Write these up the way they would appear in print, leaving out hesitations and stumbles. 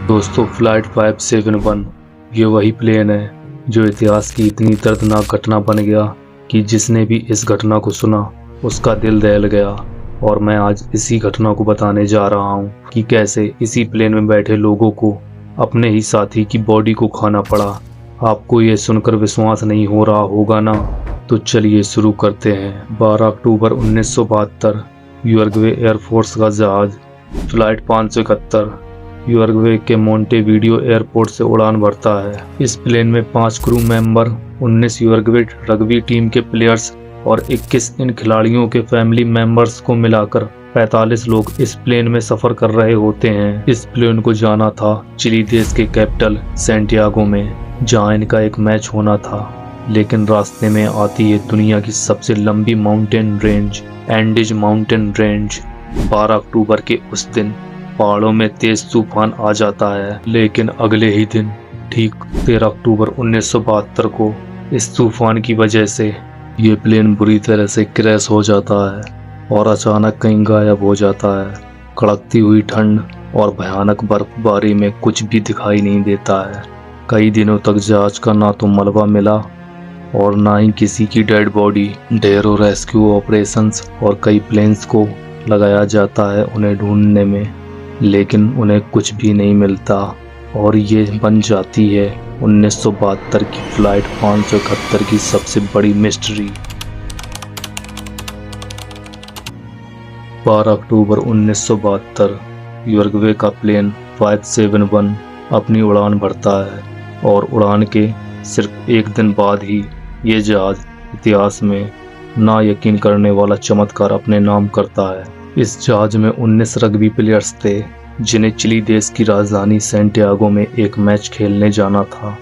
दोस्तों, फ्लाइट 571 ये वही प्लेन है जो इतिहास की इतनी दर्दनाक घटना बन गया कि जिसने भी इस घटना को सुना उसका दिल दहल गया। और मैं आज इसी घटना को बताने जा रहा हूँ कि कैसे इसी प्लेन में बैठे लोगों को अपने ही साथी की बॉडी को खाना पड़ा। आपको ये सुनकर विश्वास नहीं हो रहा होगा ना? तो चलिए शुरू करते हैं। 12 अक्टूबर 1972 यूरुग्वे एयरफोर्स का जहाज फ्लाइट 571 यूरुग्वे के मोंटेवीडियो एयरपोर्ट से उड़ान भरता है। इस प्लेन में 5 crew member, 19 Uruguay rugby team के प्लेयर्स और 21 इन खिलाड़ियों के फैमिली मेंबर्स को मिलाकर 45 लोग इस प्लेन में सफर कर रहे होते हैं। इस प्लेन को जाना था चिली देश के कैपिटल सैंटियागो में, जहां इनका एक मैच होना था। लेकिन रास्ते में आती है दुनिया की सबसे लंबी mountain range, Andes mountain range. 12 अक्टूबर के उस दिन पहाड़ों में तेज तूफान आ जाता है। लेकिन अगले ही दिन ठीक 13 अक्टूबर 1972 को इस तूफान की वजह से ये प्लेन बुरी तरह से क्रैश हो जाता है और अचानक कहीं गायब हो जाता है। कड़कती हुई ठंड और भयानक बर्फबारी में कुछ भी दिखाई नहीं देता है। कई दिनों तक जहाज का ना तो मलबा मिला और ना ही किसी की डेड बॉडी। ढेरों रेस्क्यू ऑपरेशंस और कई प्लेन्स को लगाया जाता है उन्हें ढूंढने में, लेकिन उन्हें कुछ भी नहीं मिलता। और ये बन जाती है 1972 की फ्लाइट 571 की सबसे बड़ी मिस्ट्री। 12 अक्टूबर 1972 यूरुग्वे का प्लेन 571 अपनी उड़ान भरता है और उड़ान के सिर्फ एक दिन बाद ही ये जहाज इतिहास में ना यकीन करने वाला चमत्कार अपने नाम करता है। इस जहाज में 19 रग्बी प्लेयर्स थे जिन्हें चिली देश की राजधानी सैंटियागो में एक मैच खेलने जाना था।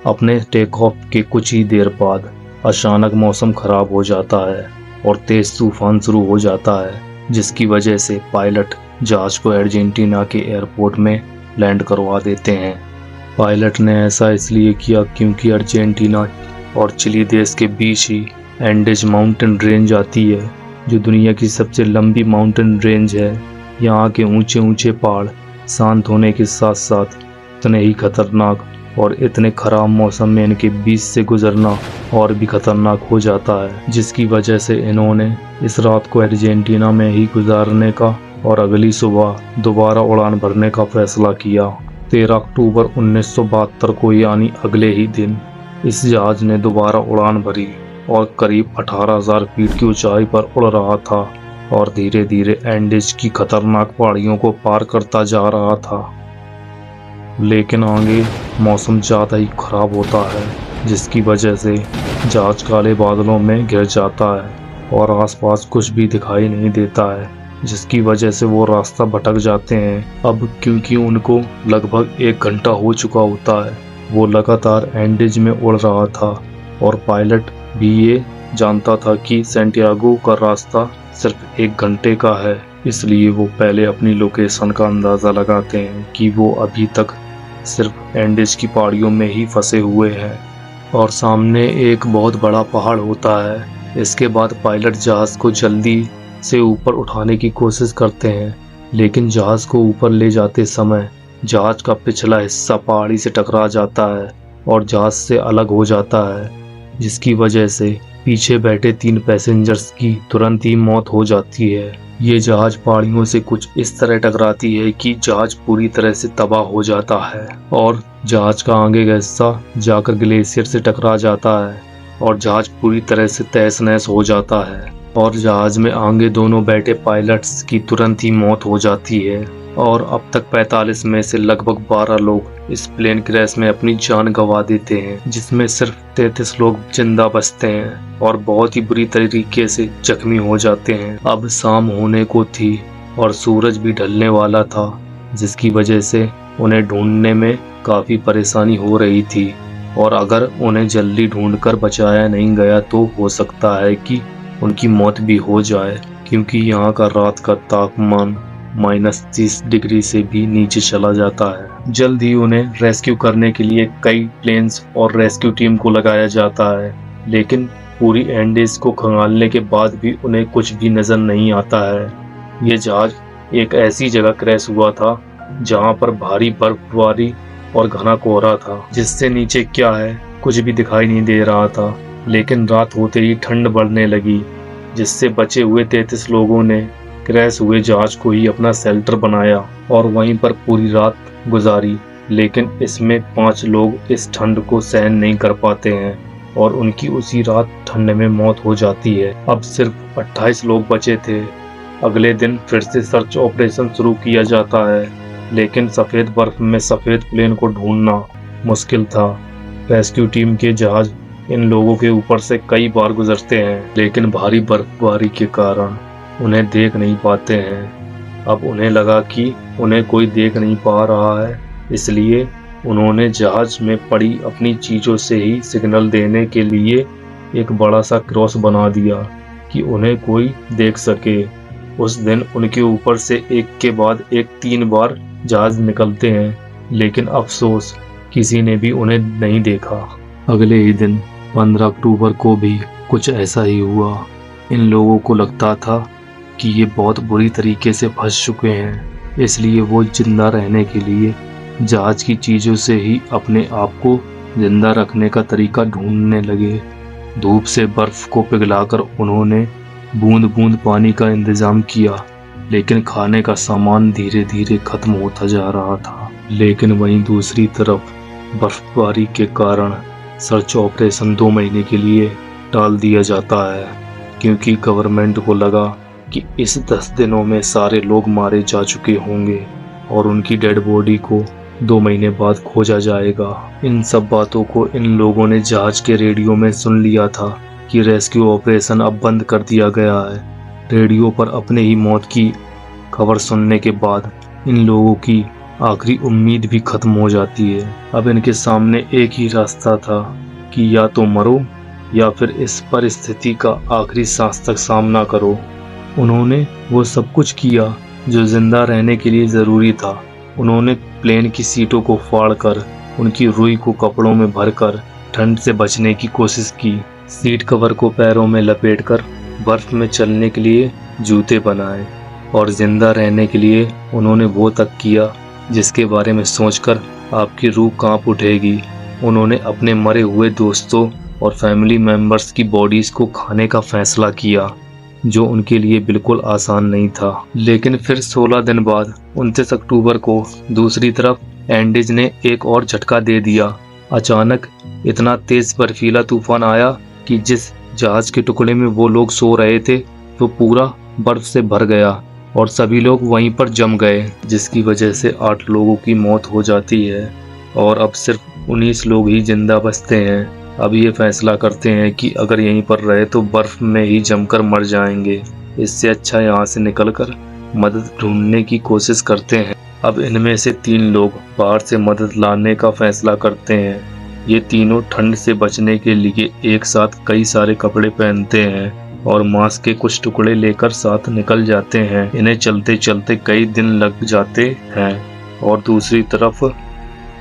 अपने टेक ऑफ के कुछ ही देर बाद अचानक मौसम खराब हो जाता है और तेज तूफान शुरू हो जाता है, जिसकी वजह से पायलट जहाज को अर्जेंटीना के एयरपोर्ट में लैंड करवा देते हैं। पायलट ने ऐसा इसलिए किया क्योंकि अर्जेंटीना और चिली देश के बीच ही एंडीज माउंटेन रेंज आती है, जो दुनिया की सबसे लंबी माउंटेन रेंज है। यहाँ के ऊंचे ऊंचे पहाड़ शांत होने के साथ साथ इतने ही खतरनाक और इतने खराब मौसम में इनके बीच से गुजरना और भी खतरनाक हो जाता है, जिसकी वजह से इन्होंने इस रात को अर्जेंटीना में ही गुजारने का और अगली सुबह दोबारा उड़ान भरने का फैसला किया। 13 अक्टूबर 1972 को यानी अगले ही दिन इस जहाज ने दोबारा उड़ान भरी और करीब 18,000 फीट की ऊंचाई पर उड़ रहा था और धीरे धीरे एंडीज की खतरनाक पहाड़ियों को पार करता जा रहा था। लेकिन आगे मौसम ज़्यादा ही खराब होता है, जिसकी वजह से जहाज काले बादलों में घिर जाता है और आसपास कुछ भी दिखाई नहीं देता है, जिसकी वजह से वो रास्ता भटक जाते हैं। अब क्योंकि उनको लगभग 1 घंटा हो चुका होता है, वो लगातार एंडीज में उड़ रहा था और पायलट भी ये जानता था कि सैंटियागो का रास्ता सिर्फ 1 घंटे का है। इसलिए वो पहले अपनी लोकेशन का अंदाज़ा लगाते हैं कि वो अभी तक सिर्फ एंडीज की पहाड़ियों में ही फंसे हुए हैं और सामने एक बहुत बड़ा पहाड़ होता है। इसके बाद पायलट जहाज़ को जल्दी से ऊपर उठाने की कोशिश करते हैं, लेकिन जहाज़ को ऊपर ले जाते समय जहाज़ का पिछला हिस्सा पहाड़ी से टकरा जाता है और जहाज़ से अलग हो जाता है, जिसकी वजह से पीछे बैठे 3 पैसेंजर्स की तुरंत ही मौत हो जाती है। ये जहाज पहाड़ियों से कुछ इस तरह टकराती है कि जहाज पूरी तरह से तबाह हो जाता है और जहाज का आगे का हिस्सा जाकर ग्लेशियर से टकरा जाता है और जहाज पूरी तरह से तहस नहस हो जाता है और जहाज में आगे दोनों बैठे पायलट्स की तुरंत ही मौत हो जाती है। और अब तक 45 में से लगभग 12 लोग इस प्लेन क्रैश में अपनी जान गंवा देते हैं, जिसमें सिर्फ 33 लोग जिंदा बचते हैं और बहुत ही बुरी तरीके से जख्मी हो जाते हैं। अब शाम होने को थी और सूरज भी ढलने वाला था, जिसकी वजह से उन्हें ढूंढने में काफ़ी परेशानी हो रही थी और अगर उन्हें जल्दी ढूंढकर बचाया नहीं गया तो हो सकता है कि उनकी मौत भी हो जाए, क्योंकि यहाँ का रात का तापमान -30 डिग्री से भी नीचे चला जाता है। जल्द ही उन्हें रेस्क्यू करने के लिए कई प्लेन्स और रेस्क्यू टीम को लगाया जाता है, लेकिन पूरी एंडीज को खंगालने के बाद भी उन्हें कुछ भी नजर नहीं आता है। ये जहाज एक ऐसी जगह क्रैश हुआ था जहां पर भारी बर्फबारी और घना कोहरा था, जिससे नीचे क्या है कुछ भी दिखाई नहीं दे रहा था। लेकिन रात होते ही ठंड बढ़ने लगी, जिससे बचे हुए 33 लोगों ने क्रैश हुए जहाज को ही अपना शेल्टर बनाया और वहीं पर पूरी रात गुजारी। लेकिन इसमें 5 लोग इस ठंड को सहन नहीं कर पाते हैं और उनकी उसी रात ठंड में मौत हो जाती है। अब सिर्फ 28 लोग बचे थे। अगले दिन फिर से सर्च ऑपरेशन शुरू किया जाता है, लेकिन सफेद बर्फ में सफेद प्लेन को ढूंढना मुश्किल था। रेस्क्यू टीम के जहाज इन लोगों के ऊपर से कई बार गुजरते हैं, लेकिन भारी बर्फबारी के कारण उन्हें देख नहीं पाते हैं। अब उन्हें लगा कि उन्हें कोई देख नहीं पा रहा है, इसलिए उन्होंने जहाज में पड़ी अपनी चीजों से ही सिग्नल देने के लिए एक बड़ा सा क्रॉस बना दिया कि उन्हें कोई देख सके। उस दिन उनके ऊपर से एक के बाद एक 3 बार जहाज निकलते हैं, लेकिन अफसोस किसी ने भी उन्हें नहीं देखा। अगले ही दिन 15 अक्टूबर को भी कुछ ऐसा ही हुआ। इन लोगों को लगता था कि ये बहुत बुरी तरीके से फंस चुके हैं, इसलिए वो जिंदा रहने के लिए जहाज की चीज़ों से ही अपने आप को जिंदा रखने का तरीका ढूंढने लगे। धूप से बर्फ को पिघलाकर उन्होंने बूंद बूंद पानी का इंतजाम किया, लेकिन खाने का सामान धीरे धीरे खत्म होता जा रहा था। लेकिन वहीं दूसरी तरफ बर्फबारी के कारण सर्च ऑपरेशन 2 महीने के लिए टाल दिया जाता है, क्योंकि गवर्नमेंट को लगा कि इस 10 दिनों में सारे लोग मारे जा चुके होंगे और उनकी डेड बॉडी को 2 महीने बाद खोजा जाएगा। इन सब बातों को इन लोगों ने जहाज के रेडियो में सुन लिया था कि रेस्क्यू ऑपरेशन अब बंद कर दिया गया है। रेडियो पर अपने ही मौत की खबर सुनने के बाद इन लोगों की आखिरी उम्मीद भी खत्म हो जाती है। अब इनके सामने एक ही रास्ता था कि या तो मरो या फिर इस परिस्थिति का आखिरी सांस तक सामना करो। उन्होंने वो सब कुछ किया जो जिंदा रहने के लिए ज़रूरी था। उन्होंने प्लेन की सीटों को फाड़कर उनकी रुई को कपड़ों में भरकर ठंड से बचने की कोशिश की। सीट कवर को पैरों में लपेटकर बर्फ में चलने के लिए जूते बनाए और जिंदा रहने के लिए उन्होंने वो तक किया जिसके बारे में सोचकर आपकी रूह कांप उठेगी। उन्होंने अपने मरे हुए दोस्तों और फैमिली मेंबर्स की बॉडीज को खाने का फैसला किया, जो उनके लिए बिल्कुल आसान नहीं था। लेकिन फिर 16 दिन बाद 29 अक्टूबर को दूसरी तरफ एंडीज ने एक और झटका दे दिया। अचानक इतना तेज बर्फीला तूफान आया कि जिस जहाज के टुकड़े में वो लोग सो रहे थे वो पूरा बर्फ से भर गया और सभी लोग वहीं पर जम गए, जिसकी वजह से 8 लोगों की मौत हो जाती है और अब सिर्फ 19 लोग ही जिंदा बचते हैं। अब ये फैसला करते हैं कि अगर यहीं पर रहे तो बर्फ में ही जमकर मर जाएंगे। इससे अच्छा यहाँ से निकलकर मदद ढूंढने की कोशिश करते हैं। अब इनमें से 3 लोग बाहर से मदद लाने का फैसला करते हैं। ये तीनों ठंड से बचने के लिए एक साथ कई सारे कपड़े पहनते हैं और मांस के कुछ टुकड़े लेकर साथ निकल जाते हैं। इन्हें चलते चलते कई दिन लग जाते हैं और दूसरी तरफ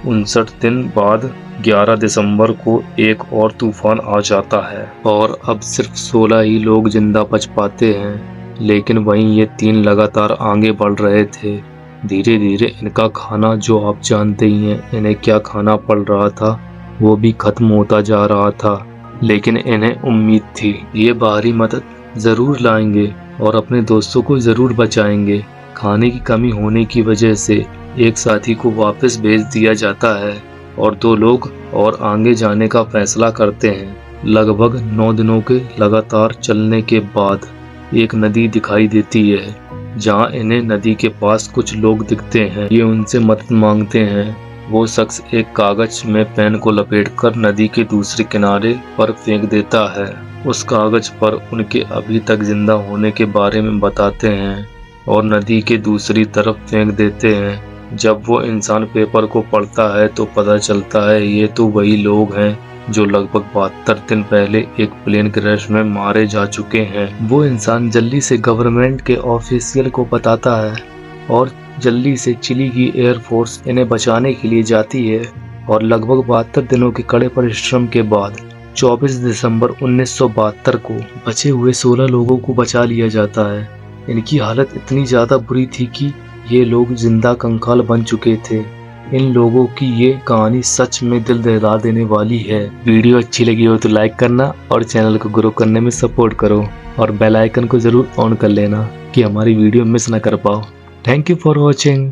59 दिन बाद 11 दिसंबर को एक और तूफान आ जाता है और अब सिर्फ 16 ही लोग जिंदा बच पाते हैं। लेकिन वहीं ये 3 लगातार आगे बढ़ रहे थे। धीरे धीरे इनका खाना, जो आप जानते ही हैं इन्हें क्या खाना पड़ रहा था, वो भी खत्म होता जा रहा था। लेकिन इन्हें उम्मीद थी ये बाहरी मदद ज़रूर लाएंगे और अपने दोस्तों को ज़रूर बचाएंगे। खाने की कमी होने की वजह से एक साथी को वापस भेज दिया जाता है और 2 लोग और आगे जाने का फैसला करते हैं। लगभग 9 दिनों के लगातार चलने के बाद एक नदी दिखाई देती है, जहां इन्हें नदी के पास कुछ लोग दिखते हैं। ये उनसे मदद मांगते हैं। वो शख्स एक कागज में पेन को लपेटकर नदी के दूसरे किनारे पर फेंक देता है। उस कागज पर उनके अभी तक जिंदा होने के बारे में बताते हैं और नदी के दूसरी तरफ फेंक देते हैं। जब वो इंसान पेपर को पढ़ता है तो पता चलता है ये तो वही लोग हैं जो लगभग 72 दिन पहले एक प्लेन क्रैश में मारे जा चुके हैं। वो इंसान जल्दी से गवर्नमेंट के ऑफिशियल को बताता है और जल्दी से चिली की एयरफोर्स इन्हें बचाने के लिए जाती है और लगभग 72 दिनों के कड़े परिश्रम के बाद 24 दिसंबर 1972 को बचे हुए 16 लोगों को बचा लिया जाता है। इनकी हालत इतनी ज़्यादा बुरी थी कि ये लोग जिंदा कंकाल बन चुके थे। इन लोगों की ये कहानी सच में दिल दहला देने वाली है। वीडियो अच्छी लगी हो तो लाइक करना और चैनल को ग्रो करने में सपोर्ट करो और बेल आइकन को जरूर ऑन कर लेना कि हमारी वीडियो मिस ना कर पाओ। Thank you for watching.